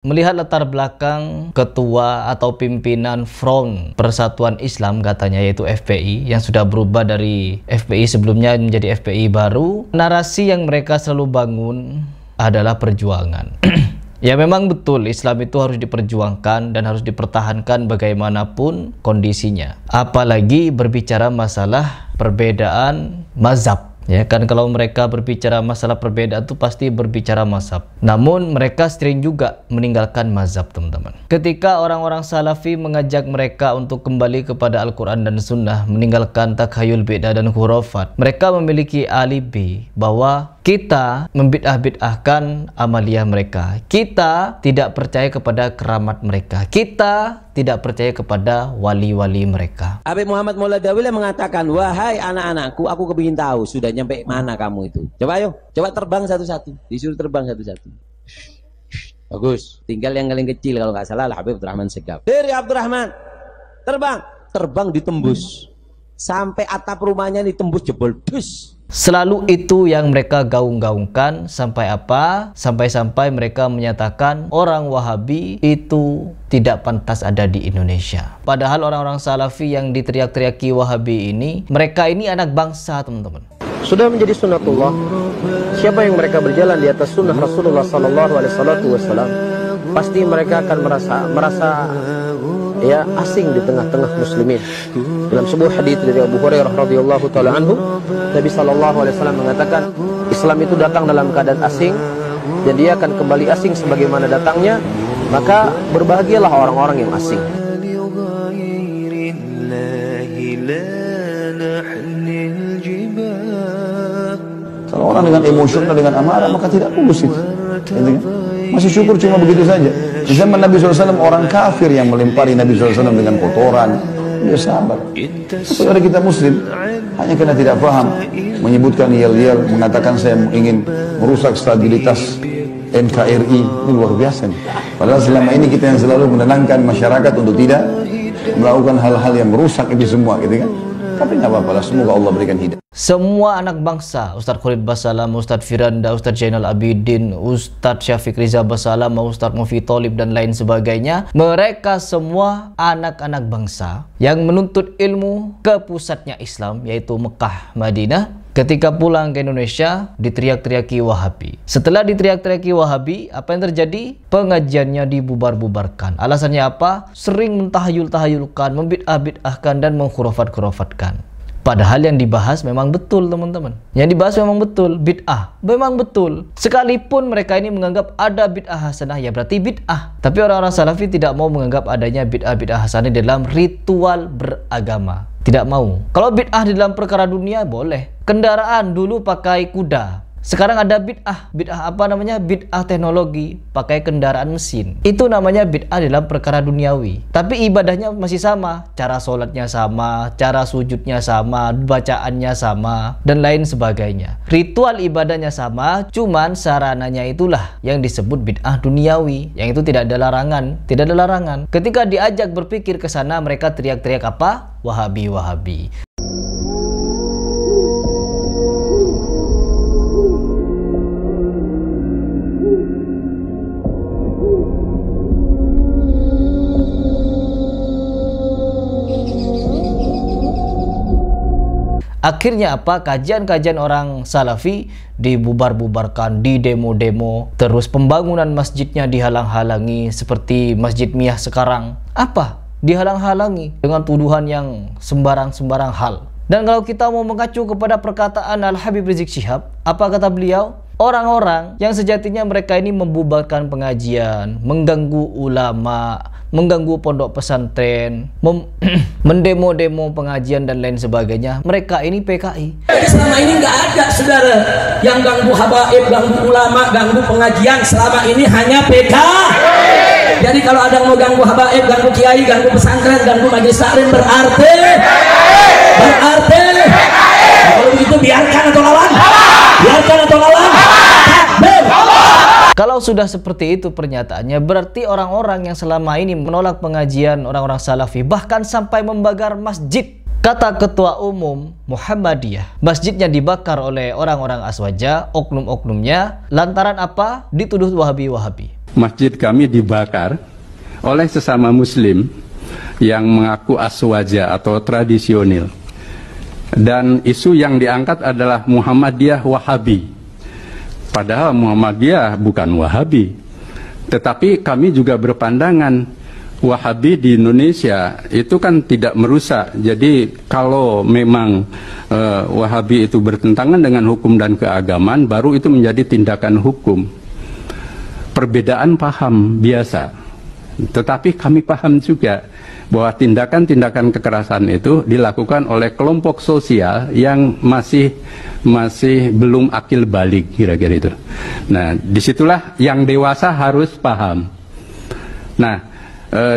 Melihat latar belakang ketua atau pimpinan Front Persatuan Islam katanya, yaitu FPI, yang sudah berubah dari FPI sebelumnya menjadi FPI baru, narasi yang mereka selalu bangun adalah perjuangan. Ya memang betul, Islam itu harus diperjuangkan dan harus dipertahankan bagaimanapun kondisinya. Apalagi berbicara masalah perbedaan mazhab. Ya kan, kalau mereka berbicara masalah perbedaan itu pasti berbicara mazhab. Namun mereka sering juga meninggalkan mazhab, teman-teman. Ketika orang-orang Salafi mengajak mereka untuk kembali kepada Al-Quran dan Sunnah, meninggalkan takhayul bid'ah dan khurafat, mereka memiliki alibi bahwa kita membid'ah-bid'ahkan amaliyah mereka. Kita tidak percaya kepada keramat mereka. Kita tidak percaya kepada wali-wali mereka. Habib Muhammad Mauladawi mengatakan, wahai anak-anakku, aku kepingin tahu sudah nyampe mana kamu itu. Coba ayo, coba terbang satu-satu. Disuruh terbang satu-satu. Bagus. Tinggal yang paling kecil kalau nggak salah Habib Abdurrahman Segaf. Hei Abdurrahman, terbang. Terbang ditembus. Sampai atap rumahnya ditembus, jebol dus. Selalu itu yang mereka gaung-gaungkan. Sampai apa? Sampai-sampai mereka menyatakan orang Wahabi itu tidak pantas ada di Indonesia. Padahal orang-orang Salafi yang diteriak-teriaki Wahabi ini, mereka ini anak bangsa, teman-teman. Sudah menjadi sunnatullah. Siapa yang mereka berjalan di atas sunnah Rasulullah SAW, pasti mereka akan merasa ya asing di tengah-tengah muslimin. Dalam sebuah hadits dari Abu Hurairah radhiyallahu taala anhu, Nabi SAW mengatakan, Islam itu datang dalam keadaan asing dan dia akan kembali asing sebagaimana datangnya. Maka berbahagialah orang-orang yang asing. Kalau orang dengan emosional, dengan amarah, maka tidak bagus itu. Masih syukur cuma begitu saja. Di zaman Nabi SAW, orang kafir yang melempari Nabi SAW dengan kotoran, dia sabar. Tapi ada kita muslim, hanya karena tidak paham, menyebutkan yel-yel, mengatakan saya ingin merusak stabilitas NKRI, ini luar biasa nih. Padahal selama ini kita yang selalu menenangkan masyarakat untuk tidak melakukan hal-hal yang merusak itu semua, gitu kan. Tapi nggak apa-apa lah, semoga Allah berikan hidayah. Semua anak bangsa, Ustadz Khalid Basalam, Ustadz Firanda, Ustadz Zainal Abidin, Ustadz Syafiq Riza Basalam, Ustadz Mufi Tholib dan lain sebagainya, mereka semua anak-anak bangsa yang menuntut ilmu ke pusatnya Islam, yaitu Mekah, Madinah. Ketika pulang ke Indonesia, diteriak-teriaki Wahabi. Setelah diteriak-teriaki Wahabi, apa yang terjadi? Pengajiannya dibubar-bubarkan. Alasannya apa? Sering mentahayul-tahayulkan, membid'ah-bid'ahkan dan mengkhurafat-khurafatkan. Padahal yang dibahas memang betul, teman-teman. Yang dibahas memang betul, bid'ah. Memang betul. Sekalipun mereka ini menganggap ada bid'ah hasanah, ya berarti bid'ah. Tapi orang-orang Salafi tidak mau menganggap adanya bid'ah-bid'ah hasanah dalam ritual beragama. Tidak mau. Kalau bid'ah di dalam perkara dunia boleh. Kendaraan dulu pakai kuda. Sekarang ada bid'ah. Bid'ah apa namanya? Bid'ah teknologi, pakai kendaraan mesin. Itu namanya bid'ah dalam perkara duniawi. Tapi ibadahnya masih sama. Cara sholatnya sama, cara sujudnya sama, bacaannya sama, dan lain sebagainya. Ritual ibadahnya sama, cuman sarananya itulah yang disebut bid'ah duniawi. Yang itu tidak ada larangan. Tidak ada larangan. Ketika diajak berpikir ke sana, mereka teriak-teriak apa? Wahabi, Wahabi. Akhirnya apa? Kajian-kajian orang Salafi dibubar-bubarkan, di demo-demo. Terus pembangunan masjidnya dihalang-halangi seperti Masjid Miyah sekarang. Apa? Dihalang-halangi dengan tuduhan yang sembarang-sembarang hal. Dan kalau kita mau mengacu kepada perkataan Al-Habib Rizik Syihab, apa kata beliau? Orang-orang yang sejatinya mereka ini membubarkan pengajian, mengganggu ulama, mengganggu pondok pesantren, mendemo-demo pengajian dan lain sebagainya, mereka ini PKI. Jadi selama ini nggak ada saudara yang ganggu habaib, ganggu ulama, ganggu pengajian. Selama ini hanya PKI. Jadi kalau ada yang mau ganggu habaib, ganggu kiai, ganggu pesantren, ganggu majelis taklim, berarti kalau begitu biarkan atau lawan? Biarkan atau lawan? Kalau sudah seperti itu pernyataannya, berarti orang-orang yang selama ini menolak pengajian orang-orang Salafi, bahkan sampai membakar masjid. Kata Ketua Umum Muhammadiyah, masjidnya dibakar oleh orang-orang Aswaja, oknum-oknumnya, lantaran apa? Dituduh Wahabi-Wahabi. masjid kami dibakar oleh sesama muslim yang mengaku aswaja atau tradisional. Dan isu yang diangkat adalah Muhammadiyah Wahabi. Padahal Muhammadiyah bukan Wahabi. Tetapi kami juga berpandangan Wahabi di Indonesia itu kan tidak merusak. Jadi kalau memang Wahabi itu bertentangan dengan hukum dan keagamaan, baru itu menjadi tindakan hukum. Perbedaan paham biasa. Tetapi kami paham juga bahwa tindakan-tindakan kekerasan itu dilakukan oleh kelompok sosial yang masih belum akil balik, kira-kira itu. Nah, disitulah yang dewasa harus paham. Nah,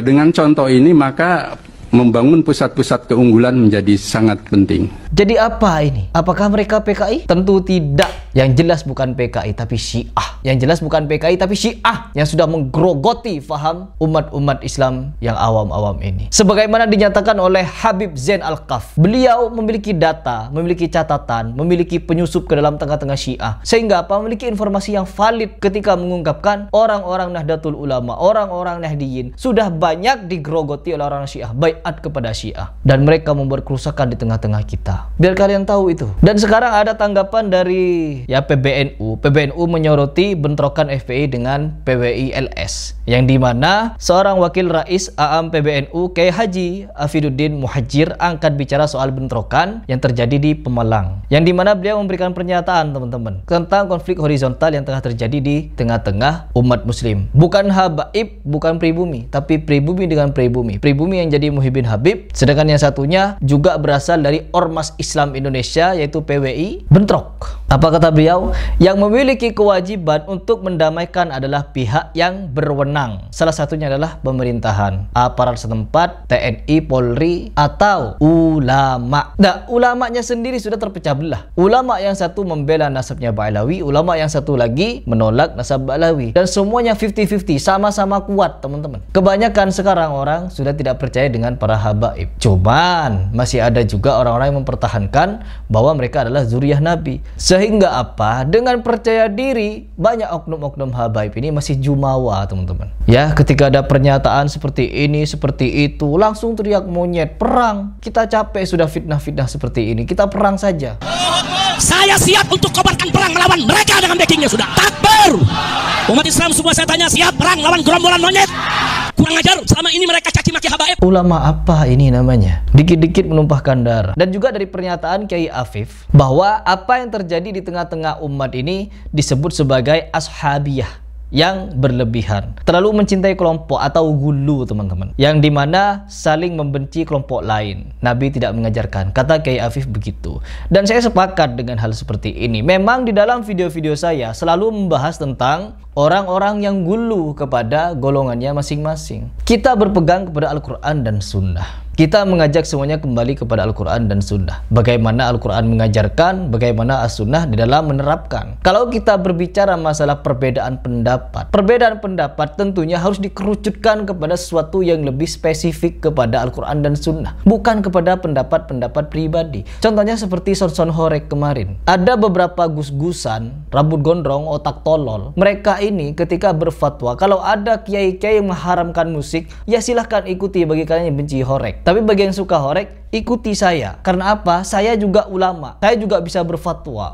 dengan contoh ini maka membangun pusat-pusat keunggulan menjadi sangat penting. Jadi apa ini? Apakah mereka PKI? Tentu tidak. Yang jelas bukan PKI tapi Syiah. Yang jelas bukan PKI tapi Syiah yang sudah menggerogoti faham umat-umat Islam yang awam-awam ini. Sebagaimana dinyatakan oleh Habib Zain Al-Qaf, beliau memiliki data, memiliki catatan, memiliki penyusup ke dalam tengah-tengah Syiah. Sehingga apa? Memiliki informasi yang valid ketika mengungkapkan orang-orang Nahdlatul Ulama, orang-orang Nahdiyin sudah banyak digerogoti oleh orang Syiah, baiat kepada Syiah. Dan mereka membuat kerusakan di tengah-tengah kita. Biar kalian tahu itu. Dan sekarang ada tanggapan dari PBNU. PBNU menyoroti bentrokan FPI dengan PWI LS, yang dimana seorang wakil rais AM PBNU Kiai Haji Afiduddin Muhajir angkat bicara soal bentrokan yang terjadi di Pemalang, yang dimana beliau memberikan pernyataan teman-teman tentang konflik horizontal yang tengah terjadi di tengah-tengah umat muslim. Bukan habaib, bukan pribumi, tapi pribumi dengan pribumi. Pribumi yang jadi Muhyiddin Habib, sedangkan yang satunya juga berasal dari Ormas Islam Indonesia yaitu PWI bentrok. Apa kata beliau? Yang memiliki kewajiban untuk mendamaikan adalah pihak yang berwenang. Salah satunya adalah pemerintahan, aparat setempat, TNI, Polri, atau ulama. Nah, ulamanya sendiri sudah terpecah belah. Ulama yang satu membela nasabnya Ba'alawi, ulama yang satu lagi menolak nasab Ba'alawi. Dan semuanya 50-50, sama-sama kuat teman-teman. Kebanyakan sekarang orang sudah tidak percaya dengan para habaib. Cuman masih ada juga orang-orang yang mempertahankan bahwa mereka adalah zuriyah Nabi. Sehingga apa? Dengan percaya diri, banyak oknum-oknum habaib ini masih jumawa teman-teman. Ya, ketika ada pernyataan seperti ini, seperti itu, langsung teriak monyet, perang. Kita capek sudah fitnah-fitnah seperti ini, kita perang saja. Saya siap untuk kobarkan perang melawan mereka dengan backingnya sudah. Takbir! Umat Islam semua saya tanya, siap perang lawan gerombolan monyet? Kurang ajar, selama ini mereka caci maki habaib. Ulama apa ini namanya? Dikit-dikit menumpahkan darah. Dan juga dari pernyataan Kiai Afif, bahwa apa yang terjadi di tengah-tengah umat ini disebut sebagai ashabiyah, yang berlebihan, terlalu mencintai kelompok atau gulu teman-teman, yang dimana saling membenci kelompok lain. Nabi tidak mengajarkan, kata Kiai Afif begitu. Dan saya sepakat dengan hal seperti ini. Memang di dalam video-video saya selalu membahas tentang orang-orang yang gulu kepada golongannya masing-masing. Kita berpegang kepada Al-Quran dan Sunnah. Kita mengajak semuanya kembali kepada Al-Quran dan Sunnah. Bagaimana Al-Quran mengajarkan, bagaimana As-Sunnah di dalam menerapkan. Kalau kita berbicara masalah perbedaan pendapat tentunya harus dikerucutkan kepada sesuatu yang lebih spesifik kepada Al-Quran dan Sunnah, bukan kepada pendapat-pendapat pribadi. Contohnya seperti Son Horek kemarin. Ada beberapa gus-gusan, rambut gondrong, otak tolol. Mereka ini ketika berfatwa, kalau ada kiai-kiai yang mengharamkan musik, ya silahkan ikuti bagi kalian yang benci Horek. Tapi bagi yang suka Horek, ikuti saya. Karena apa? Saya juga ulama. Saya juga bisa berfatwa.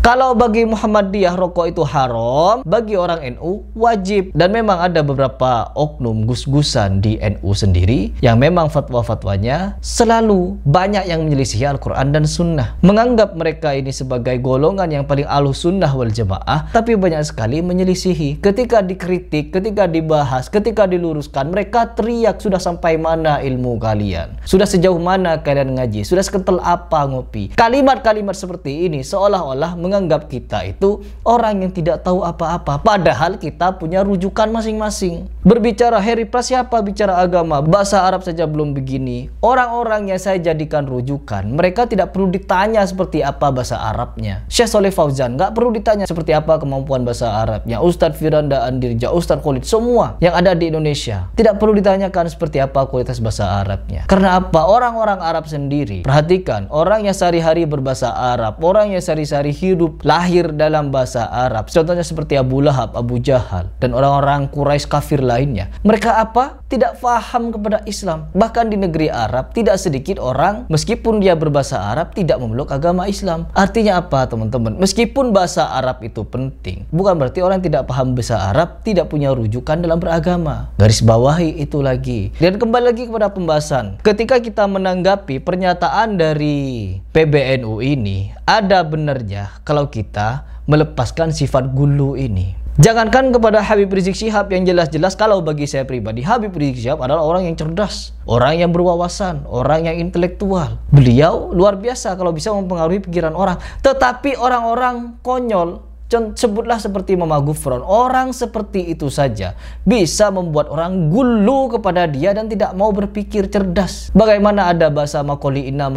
Kalau bagi Muhammadiyah rokok itu haram, bagi orang NU wajib. Dan memang ada beberapa oknum gus-gusan di NU sendiri yang memang fatwa-fatwanya selalu banyak yang menyelisihi Al-Quran dan Sunnah. Menganggap mereka ini sebagai golongan yang paling ahlus sunnah wal jamaah, tapi banyak sekali menyelisihi. Ketika dikritik, ketika dibahas, ketika diluruskan, mereka teriak, sudah sampai mana ilmu kalian? Sudah sejauh mana kalian ngaji? Sudah sekental apa ngopi? Kalimat-kalimat seperti ini seolah-olah menganggap kita itu orang yang tidak tahu apa-apa, padahal kita punya rujukan masing-masing. Berbicara Harry Pras, siapa bicara agama? Bahasa Arab saja belum begini. Orang-orang yang saya jadikan rujukan, mereka tidak perlu ditanya seperti apa bahasa Arabnya. Syekh Soleh Fauzan nggak perlu ditanya seperti apa kemampuan bahasa Arabnya. Ustadz Firanda Andirja, Ustadz Khalid, semua yang ada di Indonesia tidak perlu ditanyakan seperti apa kualitas bahasa Arabnya. Karena apa? Orang-orang Arab sendiri, perhatikan, orang yang sehari-hari berbahasa Arab, orang yang sehari-hari hidup hidup lahir dalam bahasa Arab. Contohnya seperti Abu Lahab, Abu Jahal, dan orang-orang Quraisy kafir lainnya. Mereka apa? Tidak faham kepada Islam. Bahkan di negeri Arab tidak sedikit orang meskipun dia berbahasa Arab tidak memeluk agama Islam. Artinya apa teman-teman? Meskipun bahasa Arab itu penting, bukan berarti orang tidak paham bahasa Arab tidak punya rujukan dalam beragama. Garis bawahi itu lagi. Dan kembali lagi kepada pembahasan. Ketika kita menanggapi pernyataan dari PBNU ini, ada benarnya kalau kita melepaskan sifat gulu ini. Jangankan kepada Habib Rizik Syihab yang jelas-jelas, kalau bagi saya pribadi Habib Rizik Syihab adalah orang yang cerdas, orang yang berwawasan, orang yang intelektual. Beliau luar biasa kalau bisa mempengaruhi pikiran orang. Tetapi orang-orang konyol, sebutlah seperti Mama Gufron, orang seperti itu saja bisa membuat orang gulu kepada dia dan tidak mau berpikir cerdas. Bagaimana ada bahasa makoli inna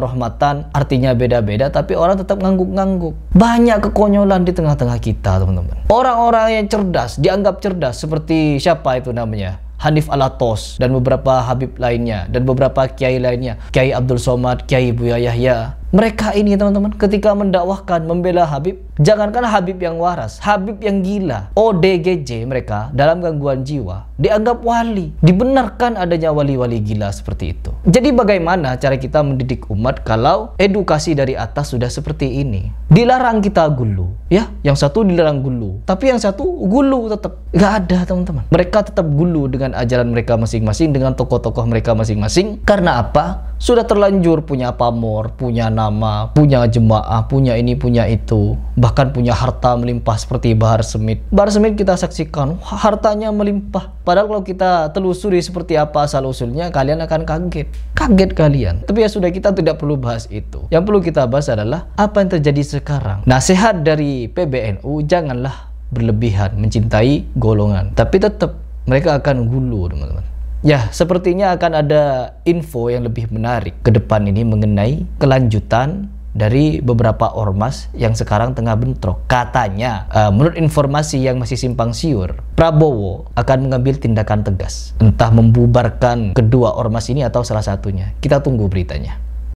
rahmatan, artinya beda-beda, tapi orang tetap ngangguk-ngangguk. Banyak kekonyolan di tengah-tengah kita teman-teman. Orang-orang yang cerdas, dianggap cerdas, seperti siapa itu namanya, Hanif Alatos dan beberapa Habib lainnya dan beberapa kiai lainnya, Kiai Abdul Somad, Kiai Buya Yahya. Mereka ini teman-teman ketika mendakwahkan, membela Habib, jangankan Habib yang waras, Habib yang gila, ODGJ mereka dalam gangguan jiwa, dianggap wali. Dibenarkan adanya wali-wali gila seperti itu. Jadi bagaimana cara kita mendidik umat kalau edukasi dari atas sudah seperti ini? Dilarang kita gulu, ya, yang satu dilarang gulu, tapi yang satu gulu tetap. Gak ada teman-teman. Mereka tetap gulu dengan ajaran mereka masing-masing, dengan tokoh-tokoh mereka masing-masing. Karena apa? Sudah terlanjur punya pamor, punya nama, punya jemaah, punya ini, punya itu. Bahkan punya harta melimpah seperti Bahar Smith. Bahar Smith kita saksikan, hartanya melimpah. Padahal kalau kita telusuri seperti apa asal-usulnya, kalian akan kaget. Kaget kalian. Tapi ya sudah, kita tidak perlu bahas itu. Yang perlu kita bahas adalah apa yang terjadi sekarang. Nasihat dari PBNU, janganlah berlebihan mencintai golongan. Tapi tetap mereka akan gulu teman-teman. Ya, sepertinya akan ada info yang lebih menarik ke depan ini mengenai kelanjutan dari beberapa ormas yang sekarang tengah bentrok. Katanya, menurut informasi yang masih simpang siur, Prabowo akan mengambil tindakan tegas. Entah membubarkan kedua ormas ini atau salah satunya. Kita tunggu beritanya.